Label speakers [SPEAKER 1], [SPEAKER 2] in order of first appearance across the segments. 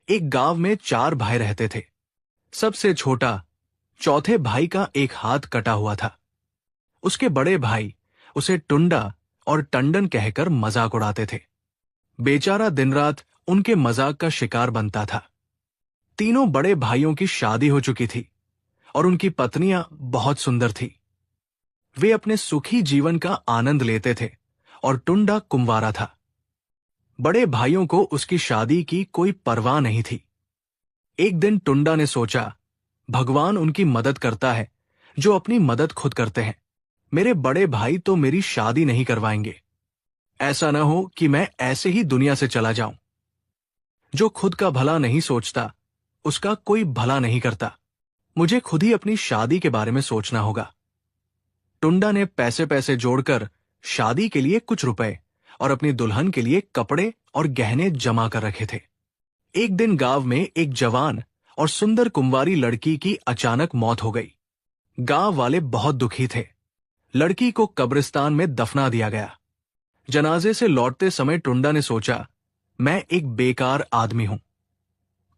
[SPEAKER 1] एक गांव में 4 भाई रहते थे। सबसे छोटा, चौथे भाई का एक हाथ कटा हुआ था। उसके बड़े भाई उसे टुंडा और टंडन कहकर मजाक उड़ाते थे। बेचारा दिन रात उनके मजाक का शिकार बनता था। तीनों बड़े भाइयों की शादी हो चुकी थी और उनकी पत्नियां बहुत सुंदर थी। वे अपने सुखी जीवन का आनंद लेते थे और टुंडा कुंवारा था। बड़े भाइयों को उसकी शादी की कोई परवाह नहीं थी। एक दिन टुंडा ने सोचा, भगवान उनकी मदद करता है जो अपनी मदद खुद करते हैं। मेरे बड़े भाई तो मेरी शादी नहीं करवाएंगे। ऐसा न हो कि मैं ऐसे ही दुनिया से चला जाऊं। जो खुद का भला नहीं सोचता, उसका कोई भला नहीं करता। मुझे खुद ही अपनी शादी के बारे में सोचना होगा। टुंडा ने पैसे पैसे जोड़कर शादी के लिए कुछ रुपए और अपनी दुल्हन के लिए कपड़े और गहने जमा कर रखे थे। एक दिन गांव में एक जवान और सुंदर कुंवारी लड़की की अचानक मौत हो गई। गांव वाले बहुत दुखी थे। लड़की को कब्रिस्तान में दफना दिया गया। जनाजे से लौटते समय टुंडा ने सोचा, मैं एक बेकार आदमी हूं।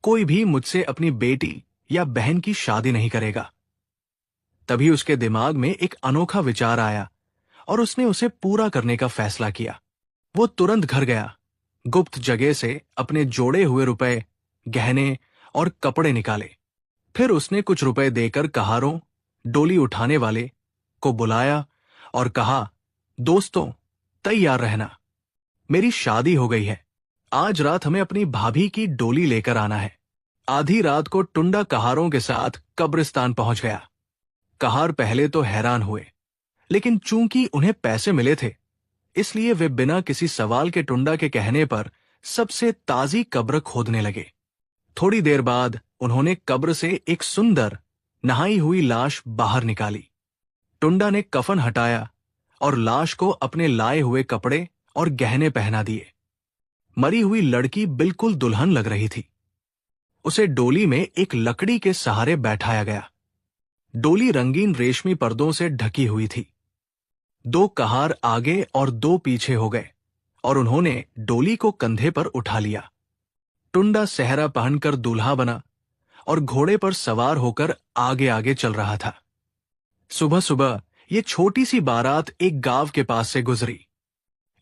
[SPEAKER 1] कोई भी मुझसे अपनी बेटी या बहन की शादी नहीं करेगा। तभी उसके दिमाग में एक अनोखा विचार आया और उसने उसे पूरा करने का फैसला किया। वो तुरंत घर गया, गुप्त जगह से अपने जोड़े हुए रुपए, गहने और कपड़े निकाले। फिर उसने कुछ रुपए देकर कहारों, डोली उठाने वाले को बुलाया और कहा, दोस्तों, तैयार रहना, मेरी शादी हो गई है। आज रात हमें अपनी भाभी की डोली लेकर आना है। आधी रात को टुंडा कहारों के साथ कब्रिस्तान पहुंच गया। कहार पहले तो हैरान हुए, लेकिन चूंकि उन्हें पैसे मिले थे, इसलिए वे बिना किसी सवाल के टुंडा के कहने पर सबसे ताजी कब्र खोदने लगे। थोड़ी देर बाद उन्होंने कब्र से एक सुंदर नहाई हुई लाश बाहर निकाली। टुंडा ने कफन हटाया और लाश को अपने लाए हुए कपड़े और गहने पहना दिए। मरी हुई लड़की बिल्कुल दुल्हन लग रही थी। उसे डोली में एक लकड़ी के सहारे बैठाया गया। डोली रंगीन रेशमी पर्दों से ढकी हुई थी। 2 कहार आगे और 2 पीछे हो गए और उन्होंने डोली को कंधे पर उठा लिया। टुंडा सेहरा पहनकर दूल्हा बना और घोड़े पर सवार होकर आगे आगे चल रहा था। सुबह सुबह ये छोटी सी बारात एक गांव के पास से गुजरी।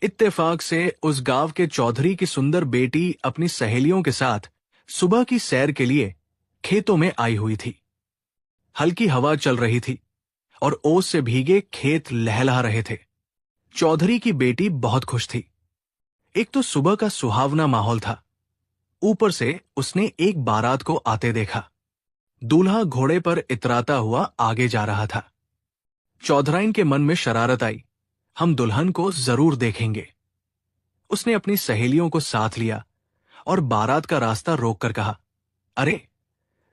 [SPEAKER 1] इत्तेफाक से उस गांव के चौधरी की सुंदर बेटी अपनी सहेलियों के साथ सुबह की सैर के लिए खेतों में आई हुई थी। हल्की हवा चल रही थी और ओस से भीगे खेत लहलहा रहे थे। चौधरी की बेटी बहुत खुश थी। एक तो सुबह का सुहावना माहौल था, ऊपर से उसने एक बारात को आते देखा। दूल्हा घोड़े पर इतराता हुआ आगे जा रहा था। चौधराइन के मन में शरारत आई, हम दुल्हन को जरूर देखेंगे। उसने अपनी सहेलियों को साथ लिया और बारात का रास्ता रोककर कहा, अरे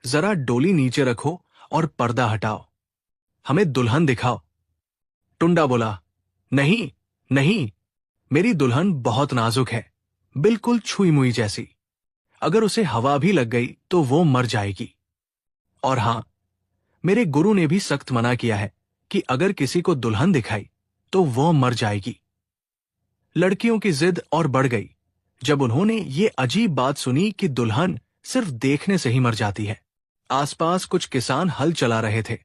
[SPEAKER 1] जरा डोली नीचे रखो और पर्दा हटाओ, हमें दुल्हन दिखाओ। टुंडा बोला, नहीं नहीं, मेरी दुल्हन बहुत नाजुक है, बिल्कुल छुई मुई जैसी। अगर उसे हवा भी लग गई तो वो मर जाएगी। और हां, मेरे गुरु ने भी सख्त मना किया है कि अगर किसी को दुल्हन दिखाई तो वो मर जाएगी। लड़कियों की जिद और बढ़ गई जब उन्होंने ये अजीब बात सुनी कि दुल्हन सिर्फ देखने से ही मर जाती है। आसपास कुछ किसान हल चला रहे थे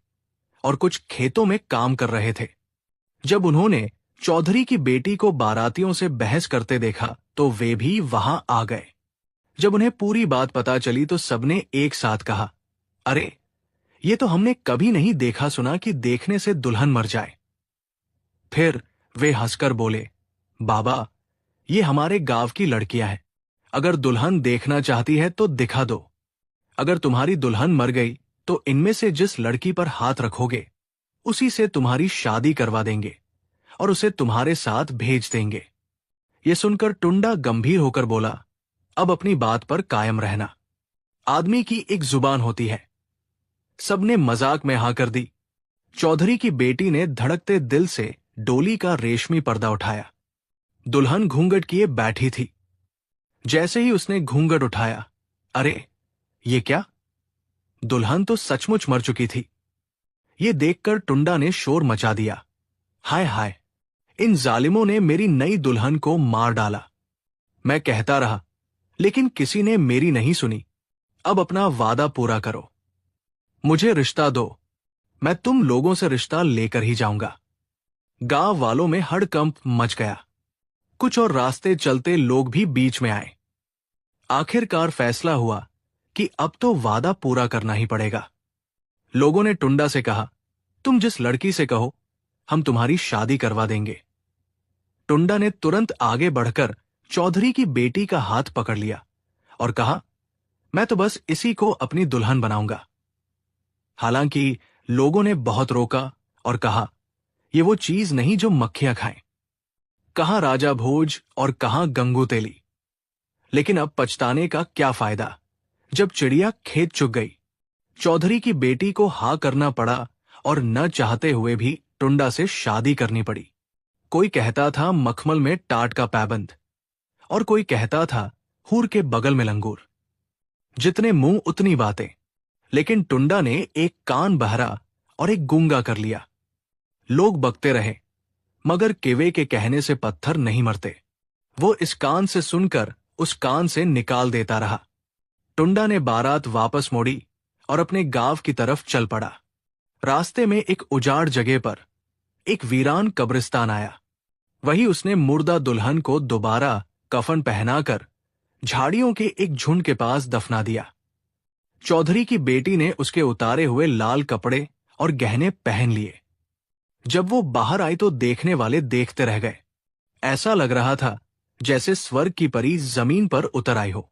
[SPEAKER 1] और कुछ खेतों में काम कर रहे थे। जब उन्होंने चौधरी की बेटी को बारातियों से बहस करते देखा तो वे भी वहां आ गए। जब उन्हें पूरी बात पता चली तो सबने एक साथ कहा, अरे ये तो हमने कभी नहीं देखा सुना कि देखने से दुल्हन मर जाए। फिर वे हंसकर बोले, बाबा, ये हमारे गांव की लड़कियां हैं। अगर दुल्हन देखना चाहती है तो दिखा दो। अगर तुम्हारी दुल्हन मर गई तो इनमें से जिस लड़की पर हाथ रखोगे उसी से तुम्हारी शादी करवा देंगे और उसे तुम्हारे साथ भेज देंगे। ये सुनकर टुंडा गंभीर होकर बोला, अब अपनी बात पर कायम रहना। आदमी की एक जुबान होती है। सबने मजाक में हाँ कर दी। चौधरी की बेटी ने धड़कते दिल से डोली का रेशमी पर्दा उठाया। दुल्हन घूंघट किए बैठी थी। जैसे ही उसने घूंघट उठाया, अरे ये क्या? दुल्हन तो सचमुच मर चुकी थी। ये देखकर टुंडा ने शोर मचा दिया, हाय हाय, इन जालिमों ने मेरी नई दुल्हन को मार डाला। मैं कहता रहा, लेकिन किसी ने मेरी नहीं सुनी। अब अपना वादा पूरा करो, मुझे रिश्ता दो, मैं तुम लोगों से रिश्ता लेकर ही जाऊंगा। गांव वालों में हड़कंप मच गया। कुछ और रास्ते चलते लोग भी बीच में आए। आखिरकार फैसला हुआ कि अब तो वादा पूरा करना ही पड़ेगा। लोगों ने टुंडा से कहा, तुम जिस लड़की से कहो हम तुम्हारी शादी करवा देंगे। टुंडा ने तुरंत आगे बढ़कर चौधरी की बेटी का हाथ पकड़ लिया और कहा, मैं तो बस इसी को अपनी दुल्हन बनाऊंगा। हालांकि लोगों ने बहुत रोका और कहा, ये वो चीज नहीं जो मक्खियां खाएं। कहां राजा भोज और कहां गंगू तेली। लेकिन अब पछताने का क्या फायदा, जब चिड़िया खेत चुग गई। चौधरी की बेटी को हाँ करना पड़ा और न चाहते हुए भी टुंडा से शादी करनी पड़ी। कोई कहता था मखमल में टाट का पैबंद, और कोई कहता था हूर के बगल में लंगूर। जितने मुंह उतनी बातें। लेकिन टुंडा ने एक कान बहरा और एक गूंगा कर लिया। लोग बकते रहे, मगर किवे के कहने से पत्थर नहीं मरते। वो इस कान से सुनकर उस कान से निकाल देता रहा। टुंडा ने बारात वापस मोड़ी और अपने गांव की तरफ चल पड़ा। रास्ते में एक उजाड़ जगह पर एक वीरान कब्रिस्तान आया। वही उसने मुर्दा दुल्हन को दोबारा कफन पहनाकर झाड़ियों के एक झुंड के पास दफना दिया। चौधरी की बेटी ने उसके उतारे हुए लाल कपड़े और गहने पहन लिए। जब वो बाहर आई तो देखने वाले देखते रह गए। ऐसा लग रहा था जैसे स्वर्ग की परी जमीन पर उतर आई हो।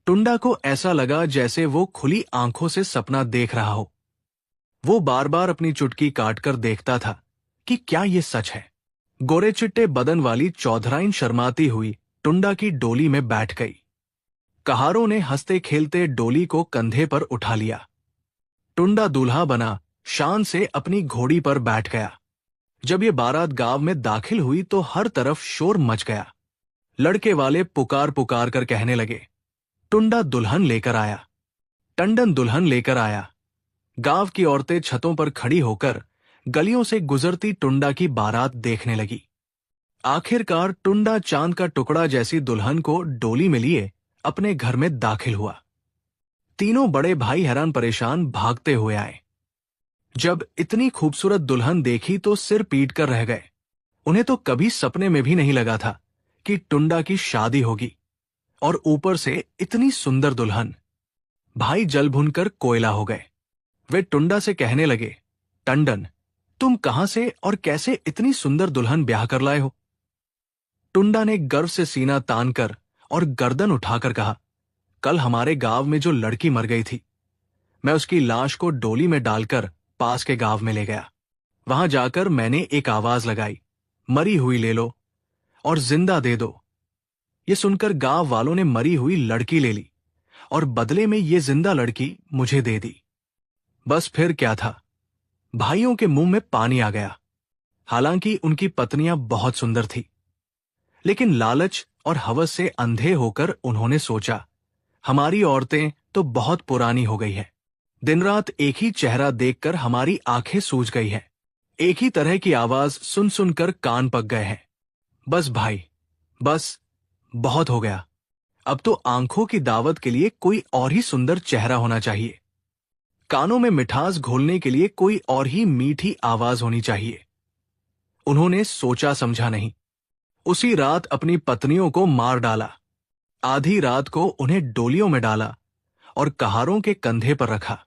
[SPEAKER 1] टुंडा को ऐसा लगा जैसे वो खुली आंखों से सपना देख रहा हो। वो बार बार अपनी चुटकी काटकर देखता था कि क्या ये सच है। गोरे चिट्टे बदन वाली चौधराइन शर्माती हुई टुंडा की डोली में बैठ गई। कहारों ने हंसते खेलते डोली को कंधे पर उठा लिया। टुंडा दूल्हा बना शान से अपनी घोड़ी पर बैठ गया। जब ये बारात गांव में दाखिल हुई तो हर तरफ शोर मच गया। लड़के वाले पुकार पुकार कर कहने लगे, टुंडा दुल्हन लेकर आया, टंडन दुल्हन लेकर आया। गांव की औरतें छतों पर खड़ी होकर गलियों से गुजरती टुंडा की बारात देखने लगी। आखिरकार टुंडा चांद का टुकड़ा जैसी दुल्हन को डोली में लिए अपने घर में दाखिल हुआ। तीनों बड़े भाई हैरान परेशान भागते हुए आए। जब इतनी खूबसूरत दुल्हन देखी तो सिर पीट कर रह गए। उन्हें तो कभी सपने में भी नहीं लगा था कि टुंडा की शादी होगी, और ऊपर से इतनी सुंदर दुल्हन। भाई जल भुनकर कोयला हो गए। वे टुंडा से कहने लगे, टंडन, तुम कहां से और कैसे इतनी सुंदर दुल्हन ब्याह कर लाए हो? टुंडा ने गर्व से सीना तानकर और गर्दन उठाकर कहा, कल हमारे गांव में जो लड़की मर गई थी, मैं उसकी लाश को डोली में डालकर पास के गांव में ले गया। वहां जाकर मैंने एक आवाज लगाई, मरी हुई ले लो और जिंदा दे दो। ये सुनकर गांव वालों ने मरी हुई लड़की ले ली और बदले में ये जिंदा लड़की मुझे दे दी। बस फिर क्या था, भाइयों के मुंह में पानी आ गया। हालांकि उनकी पत्नियां बहुत सुंदर थी, लेकिन लालच और हवस से अंधे होकर उन्होंने सोचा, हमारी औरतें तो बहुत पुरानी हो गई है। दिन रात एक ही चेहरा देखकर हमारी आंखें सूज गई है। एक ही तरह की आवाज सुन सुनकर कान पक गए हैं। बस भाई, बस, बहुत हो गया। अब तो आंखों की दावत के लिए कोई और ही सुंदर चेहरा होना चाहिए। कानों में मिठास घोलने के लिए कोई और ही मीठी आवाज होनी चाहिए। उन्होंने सोचा समझा नहीं। उसी रात अपनी पत्नियों को मार डाला। आधी रात को उन्हें डोलियों में डाला और कहारों के कंधे पर रखा।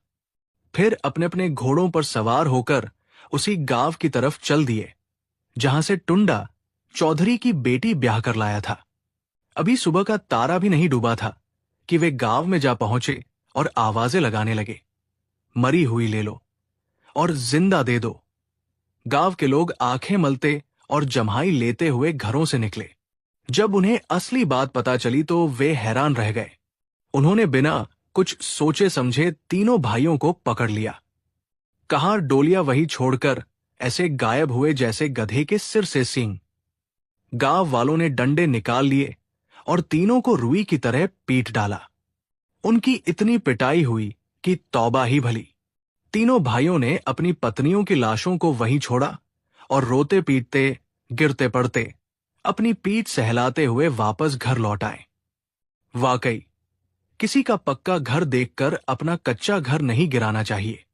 [SPEAKER 1] फिर अपने अपने घोड़ों पर सवार होकर उसी गांव की तरफ चल दिए जहां से टुंडा चौधरी की बेटी ब्याह कर लाया था। अभी सुबह का तारा भी नहीं डूबा था कि वे गांव में जा पहुंचे और आवाजें लगाने लगे, मरी हुई ले लो और जिंदा दे दो। गांव के लोग आंखें मलते और जम्हाई लेते हुए घरों से निकले। जब उन्हें असली बात पता चली तो वे हैरान रह गए। उन्होंने बिना कुछ सोचे समझे तीनों भाइयों को पकड़ लिया। कहार डोलिया वही छोड़कर ऐसे गायब हुए जैसे गधे के सिर से सींग। गांव वालों ने डंडे निकाल लिए और तीनों को रुई की तरह पीट डाला। उनकी इतनी पिटाई हुई कि तौबा ही भली। तीनों भाइयों ने अपनी पत्नियों की लाशों को वहीं छोड़ा और रोते पीटते, गिरते पड़ते, अपनी पीठ सहलाते हुए वापस घर लौट आए। वाकई किसी का पक्का घर देखकर अपना कच्चा घर नहीं गिराना चाहिए।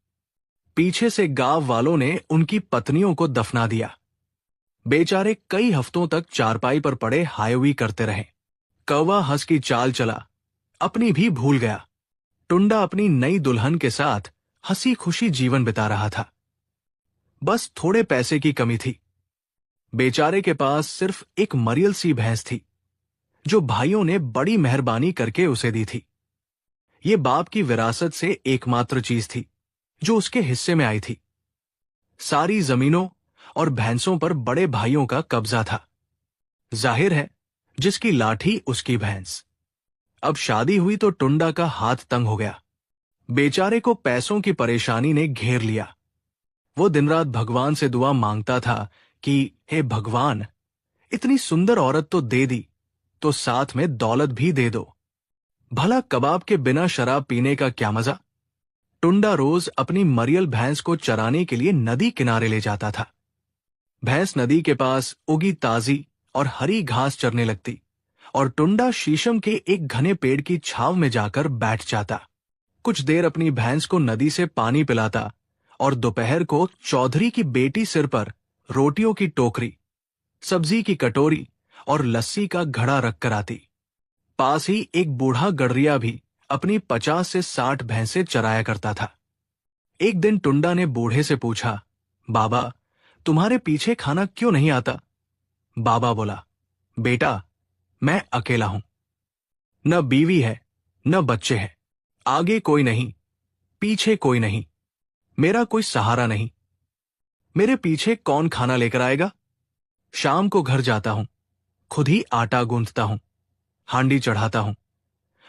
[SPEAKER 1] पीछे से गांव वालों ने उनकी पत्नियों को दफना दिया। बेचारे कई हफ्तों तक चारपाई पर पड़े हायवी करते रहे। कौवा हंस की चाल चला, अपनी भी भूल गया। टुंडा अपनी नई दुल्हन के साथ हंसी खुशी जीवन बिता रहा था। बस थोड़े पैसे की कमी थी। बेचारे के पास सिर्फ एक मरियल सी भैंस थी, जो भाइयों ने बड़ी मेहरबानी करके उसे दी थी। ये बाप की विरासत से एकमात्र चीज थी जो उसके हिस्से में आई थी। सारी जमीनों और भैंसों पर बड़े भाइयों का कब्जा था। जाहिर है, जिसकी लाठी उसकी भैंस। अब शादी हुई तो टुंडा का हाथ तंग हो गया। बेचारे को पैसों की परेशानी ने घेर लिया। वो दिन रात भगवान से दुआ मांगता था कि हे भगवान, इतनी सुंदर औरत तो दे दी, तो साथ में दौलत भी दे दो। भला कबाब के बिना शराब पीने का क्या मजा। टुंडा रोज अपनी मरियल भैंस को चराने के लिए नदी किनारे ले जाता था। भैंस नदी के पास उगी ताजी और हरी घास चरने लगती और टुंडा शीशम के एक घने पेड़ की छाव में जाकर बैठ जाता। कुछ देर अपनी भैंस को नदी से पानी पिलाता और दोपहर को चौधरी की बेटी सिर पर रोटियों की टोकरी, सब्जी की कटोरी और लस्सी का घड़ा रखकर आती। पास ही एक बूढ़ा गडरिया भी अपनी 50 से 60 भैंसें चराया करता था। एक दिन टुंडा ने बूढ़े से पूछा, बाबा, तुम्हारे पीछे खाना क्यों नहीं आता? बाबा बोला, बेटा, मैं अकेला हूं। न बीवी है, न बच्चे हैं। आगे कोई नहीं, पीछे कोई नहीं। मेरा कोई सहारा नहीं। मेरे पीछे कौन खाना लेकर आएगा? शाम को घर जाता हूं, खुद ही आटा गूंथता हूं, हांडी चढ़ाता हूं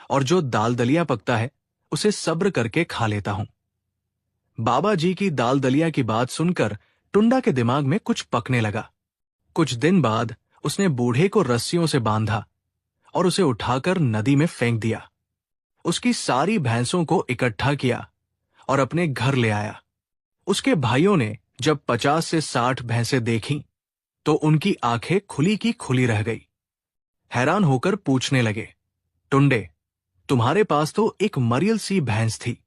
[SPEAKER 1] और जो दाल दलिया पकता है उसे सब्र करके खा लेता हूं। बाबा जी की दाल दलिया की बात सुनकर टुंडा के दिमाग में कुछ पकने लगा। कुछ दिन बाद उसने बूढ़े को रस्सियों से बांधा और उसे उठाकर नदी में फेंक दिया। उसकी सारी भैंसों को इकट्ठा किया और अपने घर ले आया। उसके भाइयों ने जब 50 से 60 भैंसें देखीं, तो उनकी आंखें खुली की खुली रह गई। हैरान होकर पूछने लगे, टुंडे, तुम्हारे पास तो एक मरियल सी भैंस थी,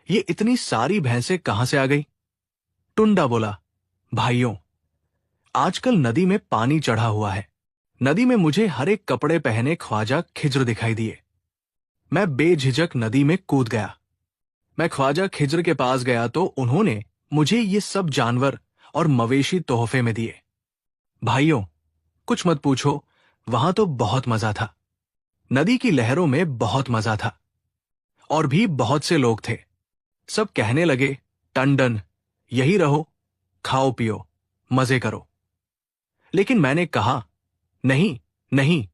[SPEAKER 1] ये इतनी सारी भैंसें कहां से आ गई? टुंडा बोला, भाइयों, आजकल नदी में पानी चढ़ा हुआ है। नदी में मुझे हरे कपड़े पहने ख्वाजा खिज्र दिखाई दिए। मैं बेझिझक नदी में कूद गया। मैं ख्वाजा खिज्र के पास गया तो उन्होंने मुझे ये सब जानवर और मवेशी तोहफे में दिए। भाइयों, कुछ मत पूछो, वहां तो बहुत मजा था। नदी की लहरों में बहुत मजा था। और भी बहुत से लोग थे। सब कहने लगे, टंडन, यही रहो, खाओ पियो, मजे करो। लेकिन मैंने कहा, नहीं नहीं,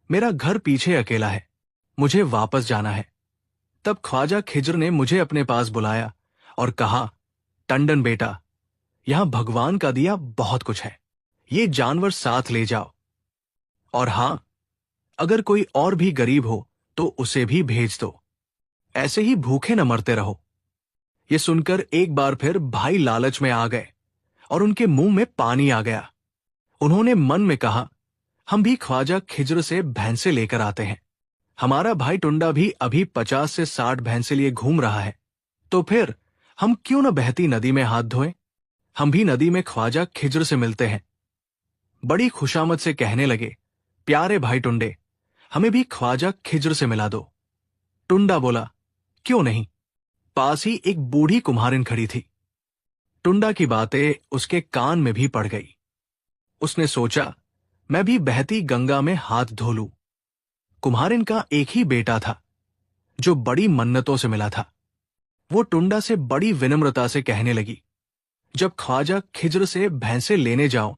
[SPEAKER 1] मेरा घर पीछे अकेला है, मुझे वापस जाना है। तब ख्वाजा खिज्र ने मुझे अपने पास बुलाया और कहा, टंडन बेटा, यहां भगवान का दिया बहुत कुछ है, ये जानवर साथ ले जाओ। और हां, अगर कोई और भी गरीब हो तो उसे भी भेज दो। ऐसे ही भूखे न मरते रहो। ये सुनकर एक बार फिर भाई लालच में आ गए और उनके मुंह में पानी आ गया। उन्होंने मन में कहा, हम भी ख्वाजा खिज्र से भैंसे लेकर आते हैं। हमारा भाई टुंडा भी अभी 50 से 60 भैंसे लिए घूम रहा है, तो फिर हम क्यों न बहती नदी में हाथ धोएं? हम भी नदी में ख्वाजा खिज्र से मिलते हैं। बड़ी खुशामद से कहने लगे, प्यारे भाई टुंडे, हमें भी ख्वाजा खिज्र से मिला दो। टुंडा बोला, क्यों नहीं। पास ही एक बूढ़ी कुम्हारिन खड़ी थी। टुंडा की बातें उसके कान में भी पड़ गई। उसने सोचा, मैं भी बहती गंगा में हाथ धो लूं। कुम्हारिन का एक ही बेटा था, जो बड़ी मन्नतों से मिला था। वो टुंडा से बड़ी विनम्रता से कहने लगी, जब ख्वाजा खिज्र से भैंसे लेने जाओ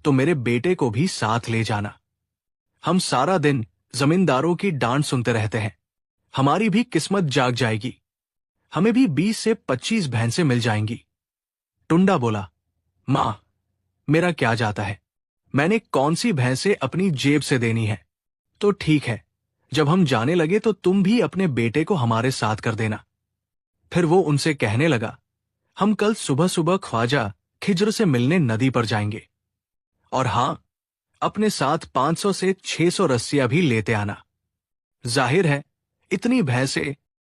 [SPEAKER 1] तो मेरे बेटे को भी साथ ले जाना। हम सारा दिन जमींदारों की डांट सुनते रहते हैं, हमारी भी किस्मत जाग जाएगी। हमें भी 20 से 25 भैंसें मिल जाएंगी। टुंडा बोला, मां, मेरा क्या जाता है, मैंने कौन सी भैंसें अपनी जेब से देनी है। तो ठीक है, जब हम जाने लगे तो तुम भी अपने बेटे को हमारे साथ कर देना। फिर वो उनसे कहने लगा, हम कल सुबह सुबह ख्वाजा खिज्र से मिलने नदी पर जाएंगे। और हां, अपने साथ 500 से 600 रस्सियां भी लेते आना। जाहिर है, इतनी भय से